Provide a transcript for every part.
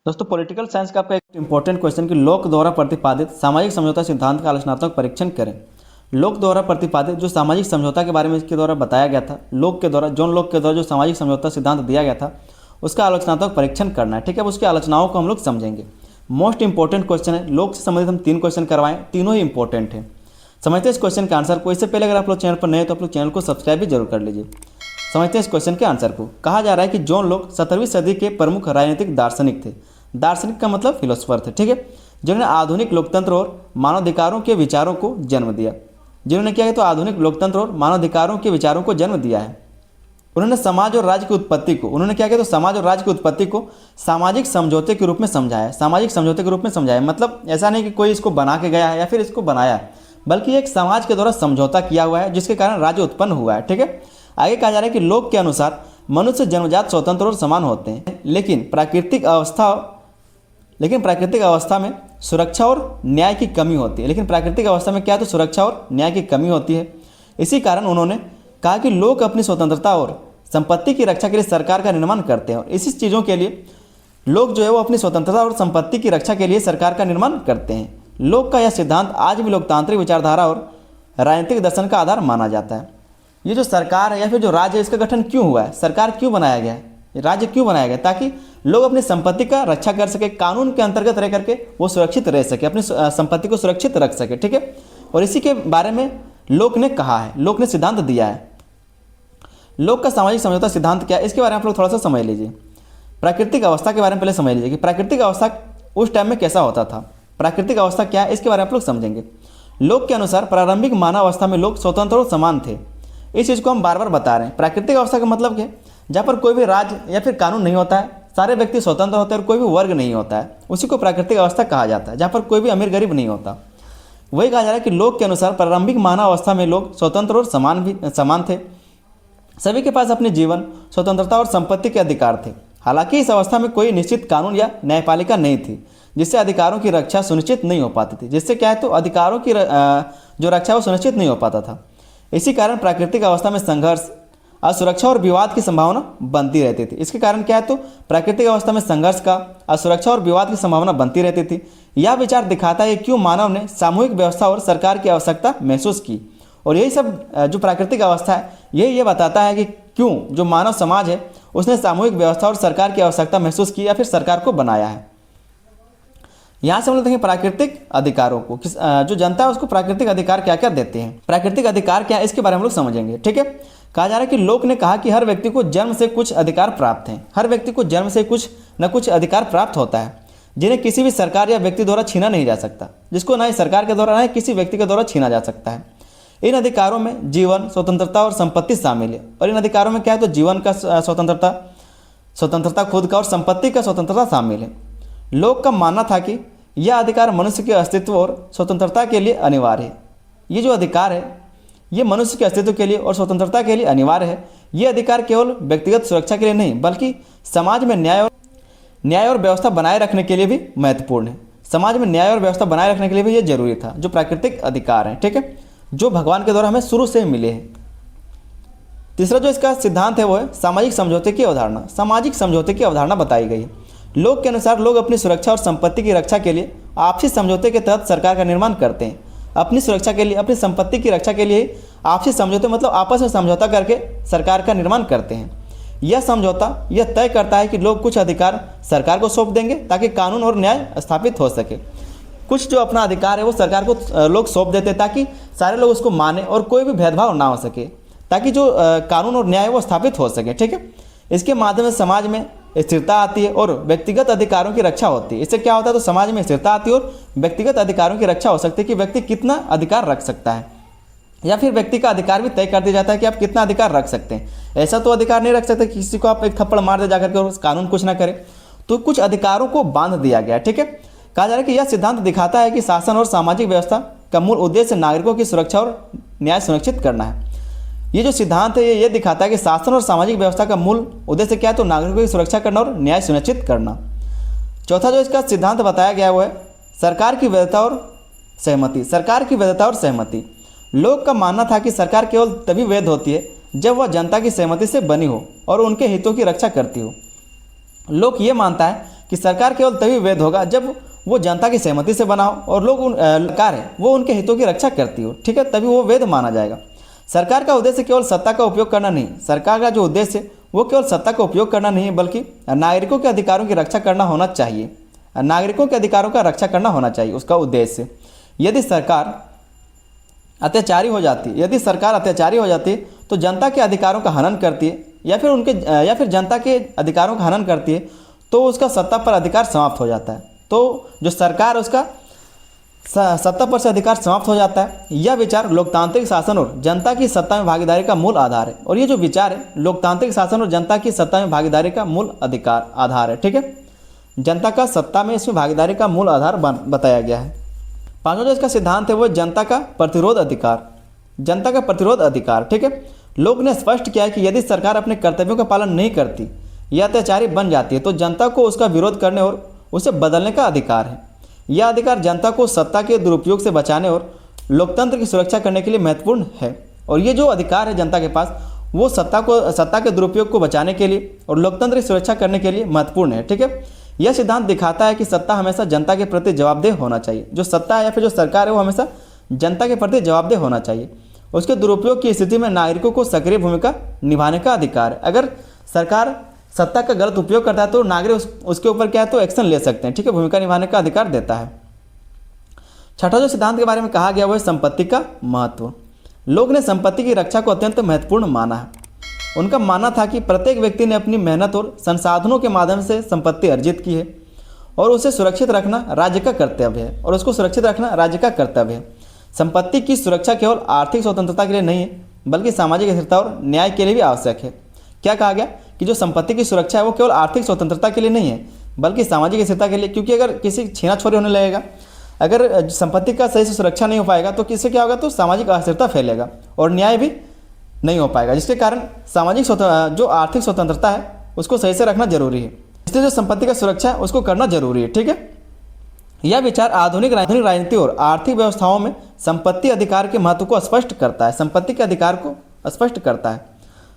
दोस्तों political science का आपका एक इंपॉर्टेंट क्वेश्चन कि लोक द्वारा प्रतिपादित सामाजिक समझौता सिद्धांत का आलोचनात्मक परीक्षण करें। लोक द्वारा प्रतिपादित जो सामाजिक समझौता के बारे में इसके द्वारा बताया गया था, लोक के द्वारा जॉन लोक के द्वारा जो सामाजिक समझौता सिद्धांत दिया गया था उसका आलोचनात्मक परीक्षण करना है। ठीक है, अब उसकी आलोचनाओं को हम लोग समझेंगे। मोस्ट इंपॉर्टेंट क्वेश्चन है, लोक से संबंधित हम 3 क्वेश्चन करवाएं, तीनों ही इंपॉर्टेंट है। समझते हैं इस क्वेश्चन के आंसर को। इससे पहले अगर आप लोग चैनल पर नए तो आप लोग चैनल को सब्सक्राइब भी जरूर कर लीजिए। समझते हैं इस क्वेश्चन के आंसर को। कहा जा रहा है कि जॉन लोक 17वीं सदी के प्रमुख राजनीतिक दार्शनिक थे। दार्शनिक का मतलब फिलोसफर थे, ठीक है, जिन्होंने आधुनिक लोकतंत्र और मानवाधिकारों के विचारों को जन्म दिया। जिन्होंने क्या है तो आधुनिक लोकतंत्र और मानवाधिकारों के विचारों को जन्म दिया है। उन्होंने समाज और राज्य की उत्पत्ति को उन्होंने क्या किया तो समाज और राज्य की उत्पत्ति को सामाजिक समझौते के रूप में समझाया। सामाजिक समझौते के रूप में समझाया मतलब ऐसा नहीं कि कोई इसको बना के गया है या फिर इसको बनाया है, बल्कि एक समाज के द्वारा समझौता किया हुआ है जिसके कारण राज्य उत्पन्न हुआ है। ठीक है, आगे कहा जा रहा है कि लोक के अनुसार मनुष्य जन्मजात स्वतंत्र और समान होते हैं, लेकिन प्राकृतिक अवस्था में सुरक्षा और न्याय की कमी होती है। लेकिन प्राकृतिक अवस्था में क्या है तो सुरक्षा और न्याय की कमी होती है। इसी कारण उन्होंने कहा कि लोग अपनी स्वतंत्रता और संपत्ति की रक्षा के लिए सरकार का निर्माण करते हैं, और इसी चीज़ों के लिए लोग जो है वो अपनी स्वतंत्रता और संपत्ति की रक्षा के लिए सरकार का निर्माण करते हैं। लोक का यह सिद्धांत आज भी लोकतांत्रिक विचारधारा और राजनीतिक दर्शन का आधार माना जाता है। ये जो सरकार है या फिर जो राज्य है इसका गठन क्यों हुआ है, सरकार क्यों बनाया गया है, राज्य क्यों बनाया गया, ताकि लोग अपनी संपत्ति का रक्षा कर सके, कानून के अंतर्गत रह करके वो सुरक्षित रह सके, अपनी संपत्ति को सुरक्षित रख सके। ठीक है, और इसी के बारे में लोक ने कहा है, लोक ने सिद्धांत दिया है। लोक का सामाजिक समझौता सिद्धांत क्या है इसके बारे में आप लोग थोड़ा सा समझ लीजिए। प्राकृतिक अवस्था के बारे में पहले समझ लीजिए कि प्राकृतिक अवस्था उस टाइम में कैसा होता था। प्राकृतिक अवस्था क्या है इसके बारे में आप लोग समझेंगे। लोक के अनुसार प्रारंभिक मानव अवस्था में लोग स्वतंत्र और समान थे। इस चीज़ को हम बार बार बता रहे हैं। प्राकृतिक अवस्था का मतलब क्या है, जहाँ पर कोई भी राज्य या फिर कानून नहीं होता है, सारे व्यक्ति स्वतंत्र होते हैं और कोई भी वर्ग नहीं होता है, उसी को प्राकृतिक अवस्था कहा जाता है, जहाँ पर कोई भी अमीर गरीब नहीं होता। वही कहा जा रहा है कि लोक के अनुसार प्रारंभिक मानव अवस्था में लोग स्वतंत्र और समान थे। सभी के पास अपने जीवन, स्वतंत्रता और संपत्ति के अधिकार थे। हालांकि इस अवस्था में कोई निश्चित कानून या न्यायपालिका नहीं थी, जिससे अधिकारों की रक्षा सुनिश्चित नहीं हो पाती थी। जिससे क्या है तो अधिकारों की जो रक्षा वो सुनिश्चित नहीं हो पाता था। इसी कारण प्राकृतिक अवस्था में संघर्ष, असुरक्षा और विवाद की संभावना बनती रहती थी। इसके कारण क्या है तो प्राकृतिक अवस्था में संघर्ष का, असुरक्षा और विवाद की संभावना बनती रहती थी। यह विचार दिखाता है क्यों मानव ने सामूहिक व्यवस्था और सरकार की आवश्यकता महसूस की। और यही सब जो प्राकृतिक अवस्था है ये बताता है कि क्यों जो मानव समाज है उसने सामूहिक व्यवस्था और सरकार की आवश्यकता महसूस की या फिर सरकार को बनाया है। यहाँ से हम लोग देखें प्राकृतिक अधिकारों को, जो जनता है उसको प्राकृतिक अधिकार क्या क्या देते हैं, प्राकृतिक अधिकार क्या है इसके बारे में हम लोग समझेंगे। ठीक है, कहा जा रहा है कि लोक ने कहा कि हर व्यक्ति को जन्म से कुछ अधिकार प्राप्त हैं। हर व्यक्ति को जन्म से कुछ न कुछ अधिकार प्राप्त होता है, जिन्हें किसी भी सरकार या व्यक्ति द्वारा छीना नहीं जा सकता, जिसको ना ही सरकार के द्वारा ना ही किसी व्यक्ति के द्वारा छीना जा सकता है। इन अधिकारों में जीवन, स्वतंत्रता और संपत्ति शामिल है। और इन अधिकारों में क्या है तो जीवन का स्वतंत्रता खुद का और संपत्ति का स्वतंत्रता शामिल है। लोक का मानना था कि यह अधिकार मनुष्य के अस्तित्व और स्वतंत्रता के लिए अनिवार्य है। ये जो अधिकार है ये मनुष्य के अस्तित्व के लिए और स्वतंत्रता के लिए अनिवार्य है। ये अधिकार केवल व्यक्तिगत सुरक्षा के लिए नहीं, बल्कि समाज में न्याय और व्यवस्था बनाए रखने के लिए भी महत्वपूर्ण है। समाज में न्याय और व्यवस्था बनाए रखने के लिए भी ये जरूरी था, जो प्राकृतिक अधिकार हैं। ठीक है, जो भगवान के द्वारा हमें शुरू से मिले हैं। तीसरा जो इसका सिद्धांत है वो है सामाजिक समझौते की अवधारणा। सामाजिक समझौते की अवधारणा बताई गई है। लोक के अनुसार लोग अपनी सुरक्षा और संपत्ति की रक्षा के लिए आपसी समझौते के तहत सरकार का निर्माण करते हैं। अपनी सुरक्षा के लिए, अपनी संपत्ति की रक्षा के लिए आपसी समझौते मतलब आपस में समझौता करके सरकार का निर्माण करते हैं। यह समझौता यह तय करता है कि लोग कुछ अधिकार सरकार को सौंप देंगे ताकि कानून और न्याय स्थापित हो सके। कुछ जो अपना अधिकार है वो सरकार को लोग सौंप देते हैं ताकि सारे लोग उसको माने और कोई भी भेदभाव ना हो सके, ताकि जो कानून और न्याय वो स्थापित हो सके। ठीक है, इसके माध्यम से समाज में स्थिरता आती है और व्यक्तिगत अधिकारों की रक्षा होती है। इससे क्या होता है तो समाज में स्थिरता आती है और व्यक्तिगत अधिकारों की रक्षा हो सकती है कि व्यक्ति कितना अधिकार रख सकता है, या फिर व्यक्ति का अधिकार भी तय कर दिया जाता है कि आप कितना अधिकार रख सकते हैं। ऐसा तो अधिकार नहीं रख सकते किसी को आप एक थप्पड़ मार दे जाकर के और कानून कुछ ना करे, तो कुछ अधिकारों को बांध दिया गया। ठीक है, कहा जा रहा है कि यह सिद्धांत दिखाता है कि शासन और सामाजिक व्यवस्था का मूल उद्देश्य नागरिकों की सुरक्षा और न्याय सुनिश्चित करना है। ये जो सिद्धांत है ये दिखाता है कि शासन और सामाजिक व्यवस्था का मूल उद्देश्य क्या है तो नागरिकों की सुरक्षा करना और न्याय सुनिश्चित करना। चौथा जो इसका सिद्धांत बताया गया वो है सरकार की वैधता और सहमति। सरकार की वैधता और सहमति। लोग का मानना था कि सरकार केवल तभी वैध होती है जब वह जनता की सहमति से बनी हो और उनके हितों की रक्षा करती हो। लोग ये मानता है कि सरकार केवल तभी वैध होगा जब वो जनता की सहमति से बना हो और लोग सरकार है वो उनके हितों की रक्षा करती हो, ठीक है, तभी वो वैध माना जाएगा। सरकार का उद्देश्य केवल सत्ता का उपयोग करना नहीं, सरकार का जो उद्देश्य है वो केवल सत्ता का उपयोग करना नहीं है बल्कि नागरिकों के अधिकारों की रक्षा करना होना चाहिए। नागरिकों के अधिकारों का रक्षा करना होना चाहिए उसका उद्देश्य। यदि सरकार अत्याचारी हो जाती है तो जनता के अधिकारों का हनन करती है या फिर जनता के अधिकारों का हनन करती है तो उसका सत्ता पर अधिकार समाप्त हो जाता है। तो जो सरकार है उसका सत्ता पर से अधिकार समाप्त हो जाता है। यह विचार लोकतांत्रिक शासन और जनता की सत्ता में भागीदारी का मूल आधार है। और ये जो विचार है लोकतांत्रिक शासन और जनता की सत्ता में भागीदारी का मूल आधार है, ठीक है, जनता का सत्ता में इसमें भागीदारी का मूल आधार बताया गया है। पांचवा जो इसका सिद्धांत है वो जनता का प्रतिरोध अधिकार, ठीक है। लोग ने स्पष्ट किया है कि यदि सरकार अपने कर्तव्यों का पालन नहीं करती या अत्याचारी बन जाती है तो जनता को उसका विरोध करने और उसे बदलने का अधिकार है। यह अधिकार जनता को सत्ता के दुरुपयोग से बचाने और लोकतंत्र की सुरक्षा करने के लिए महत्वपूर्ण है। और ये जो अधिकार है जनता के पास वो सत्ता के दुरुपयोग को बचाने के लिए और लोकतंत्र की सुरक्षा करने के लिए महत्वपूर्ण है, ठीक है। यह सिद्धांत दिखाता है कि सत्ता हमेशा जनता के प्रति जवाबदेह होना चाहिए। जो सत्ता है या फिर जो सरकार है वो हमेशा जनता के प्रति जवाबदेह होना चाहिए। उसके दुरुपयोग की स्थिति में नागरिकों को सक्रिय भूमिका निभाने का अधिकार है। अगर सरकार सत्ता का गलत उपयोग करता है तो नागरिक उसके ऊपर क्या है तो एक्शन ले सकते हैं, ठीक है, भूमिका निभाने का अधिकार देता है। छठा जो सिद्धांत के बारे में कहा गया वो है संपत्ति का महत्व। लोग ने संपत्ति की रक्षा को अत्यंत महत्वपूर्ण माना है। उनका मानना था कि प्रत्येक व्यक्ति ने अपनी मेहनत और संसाधनों के माध्यम से संपत्ति अर्जित की है और उसे सुरक्षित रखना राज्य का कर्तव्य है। संपत्ति की सुरक्षा केवल आर्थिक स्वतंत्रता के लिए नहीं है बल्कि सामाजिक स्थिरता और न्याय के लिए भी आवश्यक है। क्या कहा गया कि जो संपत्ति की सुरक्षा है वो केवल आर्थिक स्वतंत्रता के लिए नहीं है बल्कि सामाजिक स्थिरता के लिए, क्योंकि अगर किसी छीना छोरी होने लगेगा, अगर संपत्ति का सही से सुरक्षा नहीं हो पाएगा तो किससे क्या होगा तो सामाजिक अस्थिरता फैलेगा और न्याय भी नहीं हो पाएगा, जिसके कारण जो आर्थिक स्वतंत्रता है उसको सही से रखना जरूरी है। इसलिए जो संपत्ति का सुरक्षा है उसको करना जरूरी है, ठीक है। यह विचार आधुनिक राजनीति और आर्थिक व्यवस्थाओं में संपत्ति अधिकार के महत्व को स्पष्ट करता है, संपत्ति के अधिकार को स्पष्ट करता है।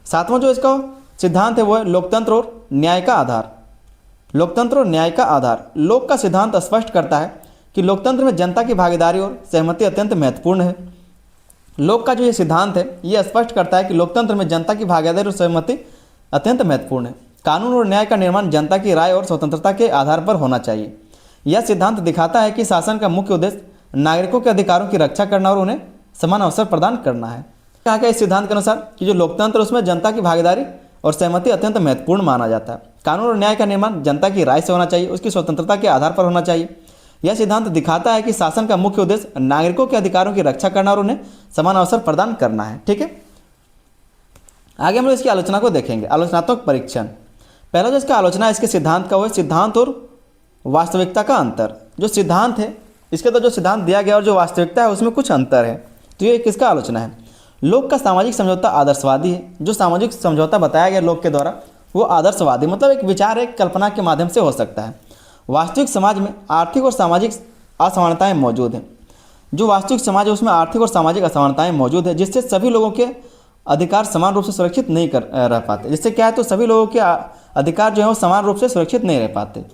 सातवां जो इसका सिद्धांत है वो है लोकतंत्र और न्याय का आधार। लोक का सिद्धांत स्पष्ट करता है कि लोकतंत्र में जनता की भागीदारी और सहमति अत्यंत महत्वपूर्ण है। लोक का जो ये सिद्धांत है ये स्पष्ट करता है कि लोकतंत्र में जनता की भागीदारी और सहमति अत्यंत महत्वपूर्ण है। कानून और न्याय का निर्माण जनता की राय और स्वतंत्रता के आधार पर होना चाहिए। यह सिद्धांत दिखाता है कि शासन का मुख्य उद्देश्य नागरिकों के अधिकारों की रक्षा करना और उन्हें समान अवसर प्रदान करना है। कहा गया इस सिद्धांत के अनुसार कि जो लोकतंत्र उसमें जनता की भागीदारी और सहमति अत्यंत महत्वपूर्ण माना जाता है। कानून और न्याय का निर्माण जनता की राय से होना चाहिए, उसकी स्वतंत्रता के आधार पर होना चाहिए। यह सिद्धांत दिखाता है कि शासन का मुख्य उद्देश्य नागरिकों के अधिकारों की रक्षा करना और उन्हें समान अवसर प्रदान करना है, ठीक है। आगे हम लोग इसकी आलोचना को देखेंगे। आलोचनात्मक परीक्षण। पहला जो इसका आलोचना है इसके सिद्धांत का वो है सिद्धांत और वास्तविकता का अंतर। जो सिद्धांत है इसके तो जो सिद्धांत दिया गया और जो वास्तविकता है उसमें कुछ अंतर है, तो ये किसका आलोचना है। लोक का सामाजिक समझौता आदर्शवादी है। जो सामाजिक समझौता बताया गया लोक के द्वारा वो आदर्शवादी मतलब एक विचार एक कल्पना के माध्यम से हो सकता है। वास्तविक समाज में आर्थिक और सामाजिक असमानताएं मौजूद हैं। जो वास्तविक समाज है उसमें आर्थिक और सामाजिक असमानताएं मौजूद है जिससे सभी लोगों के अधिकार समान रूप से सुरक्षित नहीं रह पाते। जिससे क्या है तो सभी लोगों के अधिकार जो है वो समान रूप से सुरक्षित नहीं रह पाते।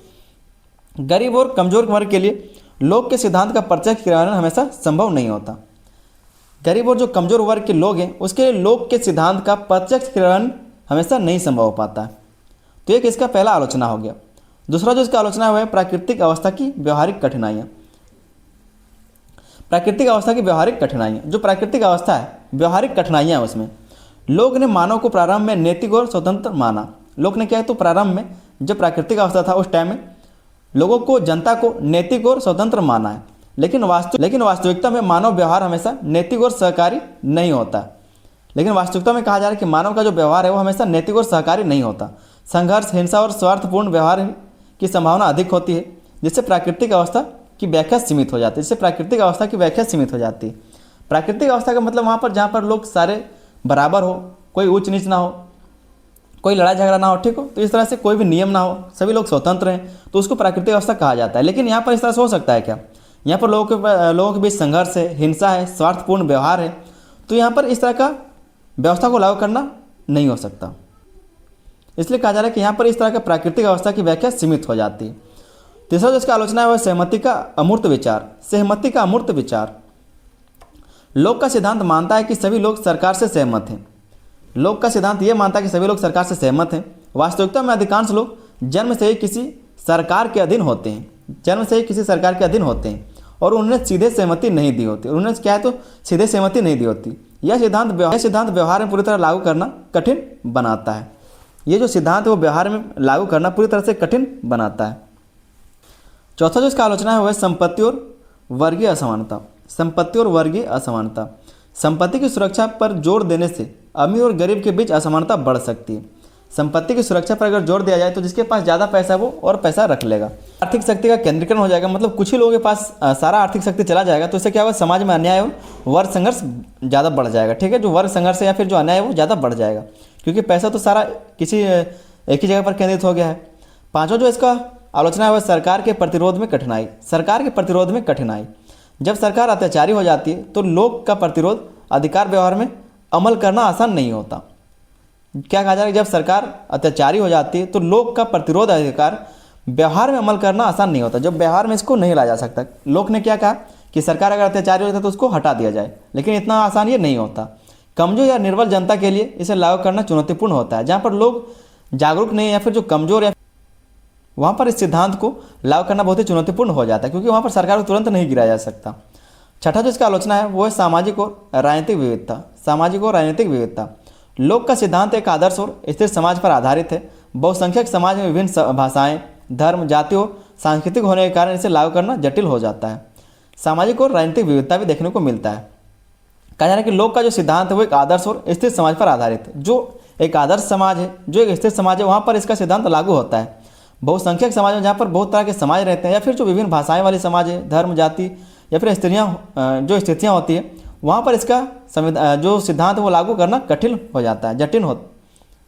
गरीब और कमजोर वर्ग के लिए लोक के सिद्धांत का प्रत्यक्ष क्रियान्वयन हमेशा संभव नहीं होता। गरीब और जो कमजोर वर्ग के लोग हैं उसके लिए लोक के सिद्धांत का प्रत्यक्ष क्रियान्वयन हमेशा नहीं संभव हो पाता है। तो एक इसका पहला आलोचना हो गया। दूसरा जो इसका आलोचना है प्राकृतिक अवस्था की व्यवहारिक कठिनाइयाँ। प्राकृतिक अवस्था की व्यवहारिक कठिनाइयाँ, जो प्राकृतिक अवस्था है व्यवहारिक कठिनाइयाँ उसमें लोग ने मानव को प्रारंभ में नैतिक और स्वतंत्र माना। लोग ने क्या है तो प्रारंभ में जब प्राकृतिक अवस्था था उस टाइम में लोगों को जनता को नैतिक और स्वतंत्र माना है, लेकिन वास्तविकता में मानव व्यवहार हमेशा नैतिक और सहकारी नहीं होता। लेकिन वास्तविकता में कहा जा रहा है कि मानव का जो व्यवहार है वो हमेशा नैतिक और सहकारी नहीं होता। संघर्ष, हिंसा और स्वार्थपूर्ण व्यवहार की संभावना अधिक होती है जिससे प्राकृतिक अवस्था की व्याख्या सीमित हो जाती है। प्राकृतिक अवस्था का मतलब वहाँ पर जहाँ पर लोग सारे बराबर हो, कोई ऊंच नीच ना हो, कोई लड़ाई झगड़ा ना हो, ठीक हो, तो इस तरह से कोई भी नियम ना हो, सभी लोग स्वतंत्र हैं, तो उसको प्राकृतिक अवस्था कहा जाता है। लेकिन यहाँ पर इस तरह से हो सकता है क्या, यहाँ पर लोगों के बीच संघर्ष है, हिंसा है, स्वार्थपूर्ण व्यवहार है, तो यहाँ पर इस तरह का व्यवस्था को लागू करना नहीं हो सकता। इसलिए कहा जा रहा है कि यहाँ पर इस तरह का प्राकृतिक अवस्था की व्याख्या सीमित हो जाती है। तीसरा जो इसका आलोचना है वह सहमति का अमूर्त विचार। सहमति का अमूर्त विचार, लोक का सिद्धांत मानता है कि सभी लोग सरकार से सहमत हैं। लोक का सिद्धांत यह मानता है कि सभी लोग सरकार से सहमत हैं। वास्तविकता में अधिकांश लोग जन्म से ही किसी सरकार के अधीन होते हैं, जन्म से ही किसी सरकार के अधीन होते हैं और उन्होंने सीधे सहमति नहीं दी होती। उन्होंने क्या है तो सीधे सहमति नहीं दी होती। यह सिद्धांत व्यवहार में पूरी तरह लागू करना कठिन बनाता है। ये जो सिद्धांत है वो व्यवहार में लागू करना पूरी तरह से कठिन बनाता है। चौथा जो इसका आलोचना है वह संपत्ति और वर्गीय असमानता। संपत्ति और वर्गीय असमानता, संपत्ति की सुरक्षा पर जोर देने से अमीर और गरीब के बीच असमानता बढ़ सकती है। संपत्ति की सुरक्षा पर अगर जोर दिया जाए तो जिसके पास ज़्यादा पैसा है वो और पैसा रख लेगा। आर्थिक शक्ति का केंद्रीकरण हो जाएगा, मतलब कुछ ही लोगों के पास सारा आर्थिक शक्ति चला जाएगा तो इससे क्या होगा, समाज में अन्याय और वर्ग संघर्ष ज़्यादा बढ़ जाएगा। ठीक है, जो वर्ग संघर्ष है या फिर जो अन्याय है वो ज़्यादा बढ़ जाएगा, क्योंकि पैसा तो सारा किसी एक ही जगह पर केंद्रित हो गया है। पांचवा जो इसका आलोचना है वह सरकार के प्रतिरोध में कठिनाई। सरकार के प्रतिरोध में कठिनाई, जब सरकार अत्याचारी हो जाती है तो लोक का प्रतिरोध अधिकार व्यवहार में अमल करना आसान नहीं होता। क्या कहा जा रहा है, जब सरकार अत्याचारी हो जाती है तो लोक का प्रतिरोध अधिकार व्यवहार में अमल करना आसान नहीं होता, जब व्यवहार में इसको नहीं लाया जा सकता। लोक ने क्या कहा कि सरकार अगर अत्याचारी होता है तो उसको हटा दिया जाए, लेकिन इतना आसान ये नहीं होता। कमजोर या निर्बल जनता के लिए इसे लागू करना चुनौतीपूर्ण होता है। जहाँ पर लोग जागरूक नहीं या फिर जो कमजोर या वहाँ पर इस सिद्धांत को लागू करना बहुत ही चुनौतीपूर्ण हो जाता है, क्योंकि वहाँ पर सरकार को तुरंत नहीं गिराया जा सकता। छठा जो इसका आलोचना है वो है सामाजिक और राजनीतिक विविधता। सामाजिक और राजनीतिक विविधता, लोक का सिद्धांत एक आदर्श और स्थिर समाज पर आधारित है। बहुसंख्यक समाज में विभिन्न भाषाएं, धर्म, जाति और सांस्कृतिक होने के कारण इसे लागू करना जटिल हो जाता है। सामाजिक और राजनीतिक विविधता भी देखने को मिलता है। कहा जा रहा है कि लोक का जो सिद्धांत है वो एक आदर्श और स्थिर समाज पर आधारित है। जो एक आदर्श समाज है, जो एक स्थिर समाज है, वहाँ पर इसका सिद्धांत लागू होता है। बहुसंख्यक समाज में जहाँ पर बहुत तरह के समाज रहते हैं या फिर जो विभिन्न भाषाएं वाली समाज है, धर्म, जाति या फिर जो स्थितियाँ होती है, वहाँ पर इसका जो सिद्धांत है वो लागू करना कठिन हो जाता है,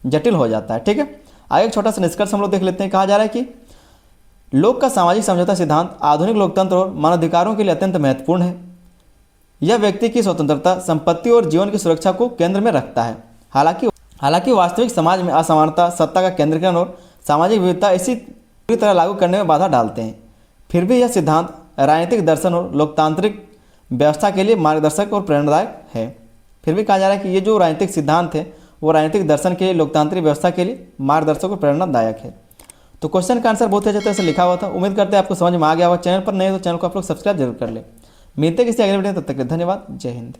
जटिल हो जाता है। ठीक है, आगे एक छोटा सा निष्कर्ष हम लोग देख लेते हैं। कहा जा रहा है कि लोक का सामाजिक समझौता सिद्धांत आधुनिक लोकतंत्र और मानवाधिकारों के लिए अत्यंत महत्वपूर्ण है। यह व्यक्ति की स्वतंत्रता, संपत्ति और जीवन की सुरक्षा को केंद्र में रखता है। हालांकि वास्तविक समाज में असमानता, सत्ता का केंद्रीकरण और सामाजिक विविधता इसी पूरी तरह लागू करने में बाधा डालते हैं। फिर भी यह सिद्धांत राजनीतिक दर्शन और लोकतांत्रिक व्यवस्था के लिए मार्गदर्शक और प्रेरणादायक है। फिर भी कहा जा रहा है कि ये जो राजनीतिक सिद्धांत है वो राजनीतिक दर्शन के लिए, लोकतांत्रिक व्यवस्था के लिए मार्गदर्शक और प्रेरणादायक है। तो क्वेश्चन का आंसर बहुत अच्छे तरह से लिखा हुआ था। उम्मीद करते हैं आपको समझ में आ गया होगा। चैनल पर नए तो चैनल को आप लोग सब्सक्राइब जरूर कर ले। मिलते हैं किसी अगले वीडियो में, तब तक के लिए धन्यवाद। जय हिंद।